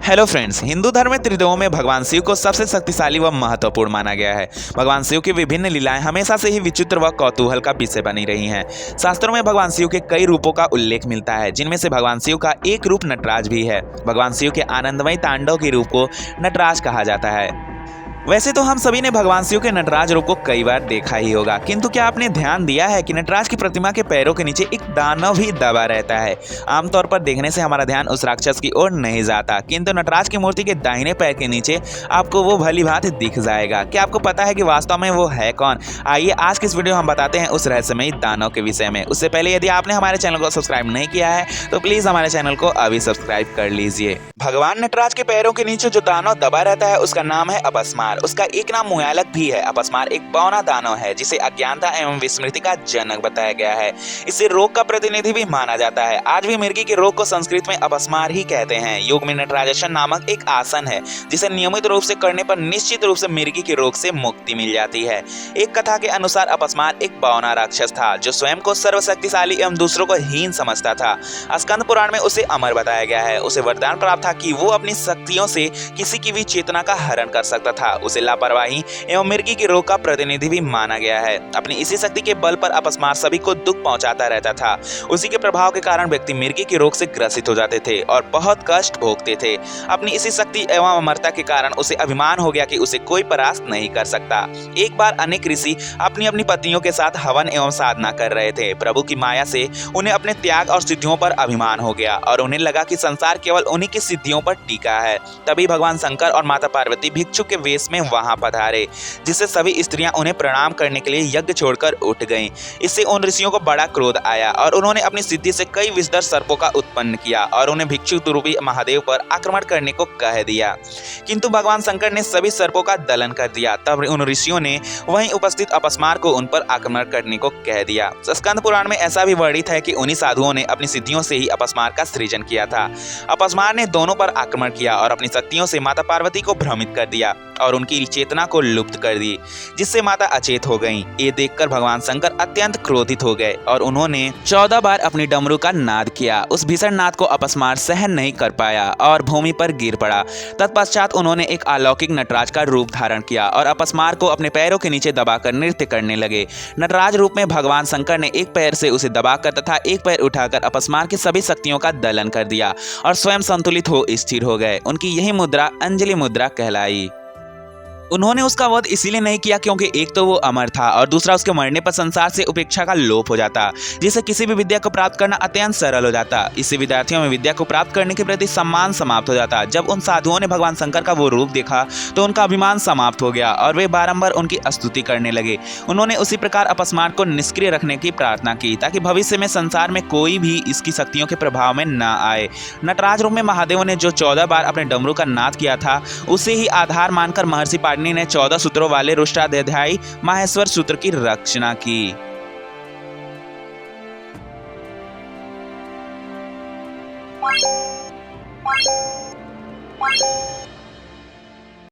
Hello friends, Hindu धर्म में त्रिदेवों में भगवान शिव को सबसे शक्तिशाली व महत्वपूर्ण माना गया है। भगवान शिव की विभिन्न लीलाएं हमेशा से ही विचित्र व कौतूहल का विषय बनी रही हैं। शास्त्रों में भगवान शिव के कई रूपों का उल्लेख मिलता है, जिनमें से भगवान शिव का एक रूप नटराज भी है। भगवान शिव के आनंदमय तांडव के रूप को नटराज कहा जाता है। वैसे तो हम सभी ने भगवान शिव के नटराज रूप को कई बार देखा ही होगा, किंतु क्या आपने ध्यान दिया है कि नटराज की प्रतिमा के पैरों के नीचे एक दानव भी दबा रहता है। आमतौर पर देखने से हमारा ध्यान उस राक्षस की ओर नहीं जाता, किंतु नटराज की मूर्ति के दाहिने पैर के नीचे आपको वो भली भांति दिख जाएगा। क्या आपको पता है कि वास्तव में वो है कौन? आइए आज की इस वीडियो हम बताते हैं उस रहस्यमयी दानव के विषय में। उससे पहले यदि आपने हमारे चैनल को सब्सक्राइब नहीं किया है तो प्लीज हमारे चैनल को अभी सब्सक्राइब कर लीजिए। भगवान नटराज के पैरों के नीचे जो दानव दबा रहता है उसका नाम है अपस्मार। उसका एक नाम मुयालक भी है। अपस्मार एक बौना दानव है जिसे अज्ञानता एवं विस्मृति का जनक बताया गया है। इसे रोग का प्रतिनिधि भी माना जाता है। आज भी मिर्गी के रोग को संस्कृत में अपस्मार ही कहते हैं। योग में नटराजन नामक एक आसन है जिसे नियमित रूप से करने पर निश्चित रूप से मिर्गी के रोग से मुक्ति मिल जाती है। एक कथा के अनुसार अपस्मार एक बौना राक्षस था जो स्वयं को सर्वशक्तिशाली एवं दूसरों को हीन समझता था। स्कंद पुराण में उसे अमर बताया गया है। उसे वरदान प्राप्त था कि वो अपनी शक्तियों से किसी की भी चेतना का हरण कर सकता था। उसे लापरवाही एवं मिर्गी के रोग का प्रतिनिधि भी माना गया है। अपनी इसी शक्ति के बल पर अपस्मार सभी को दुख पहुंचाता रहता था। उसी के प्रभाव के कारण व्यक्ति मिर्गी के रोग से ग्रसित हो जाते थे और बहुत कष्ट भोगते थे। अपनी इसी शक्ति एवं अमरता के कारण उसे अभिमान हो गया कि उसे कोई परास्त नहीं कर सकता। एक बार अनेक ऋषि अपनी अपनी पत्नियों के साथ हवन एवं साधना कर रहे थे। प्रभु की माया से उन्हें अपने त्याग और सिद्धियों पर अभिमान हो गया और उन्हें लगा कि संसार केवल उन्हीं की सिद्धियों पर टीका है। तभी भगवान शंकर और माता पार्वती भिक्षु के वेश में वहां पधारे, जिससे सभी स्त्रियां उन्हें प्रणाम करने के लिए यज्ञ छोड़कर उठ गईं। इससे उन ऋषियों को बड़ा क्रोध आया और उन्होंने अपनी सिद्धि से कई विषधर सर्पों का उत्पन्न किया और उन्हें भिक्षु रूपी महादेव पर आक्रमण करने को कह दिया। किंतु भगवान शंकर ने सभी सर्पों का दलन कर दिया। तब उन ऋषियों ने वहीं उपस्थित अपस्मार को उन पर आक्रमण करने को कह दिया। स्कंद पुराण में ऐसा भी वर्णित है कि उन्हीं साधुओं ने अपनी सिद्धियों से ही अपस्मार का सृजन किया था। अपस्मार ने दोनों पर आक्रमण किया और अपनी शक्तियों से माता पार्वती को भ्रमित कर दिया और उनकी चेतना को लुप्त कर दी, जिससे माता अचेत हो गईं। ये देखकर भगवान शंकर अत्यंत क्रोधित हो गए और उन्होंने 14 बार अपनी डमरू का नाद किया। उस भीषण नाद को अपस्मार सहन नहीं कर पाया और भूमि पर गिर पड़ा। तत्पश्चात उन्होंने एक अलौकिक नटराज का रूप धारण किया और अपस्मार को अपने पैरों के नीचे दबाकर नृत्य करने लगे। नटराज रूप में भगवान शंकर ने एक पैर से उसे दबाकर तथा एक पैर उठाकर अपस्मार की सभी शक्तियों का दलन कर दिया और स्वयं संतुलित हो स्थिर हो गए। उनकी यही मुद्रा अंजलि मुद्रा कहलाई। उन्होंने उसका वध इसीलिए नहीं किया क्योंकि एक तो वो अमर था और दूसरा उसके मरने पर संसार से उपेक्षा का लोप हो जाता, जिससे किसी भी विद्या को प्राप्त करना अत्यंत सरल हो जाता। इससे विद्यार्थियों में विद्या को प्राप्त करने के प्रति सम्मान समाप्त हो जाता। जब उन साधुओं ने भगवान शंकर का वो रूप देखा तो उनका अभिमान समाप्त हो गया और वे बारंबार उनकी स्तुति करने लगे। उन्होंने उसी प्रकार अपस्मार को निष्क्रिय रखने की प्रार्थना की ताकि भविष्य में संसार में कोई भी इसकी शक्तियों के प्रभाव में न आए। नटराज रूप में महादेव ने जो 14 बार अपने डमरू का नाद किया था उसे ही आधार मानकर महर्षि पाणिनि ने 14 सूत्रों वाले रुष्टाध्यायी माहेश्वर सूत्र की रचना की।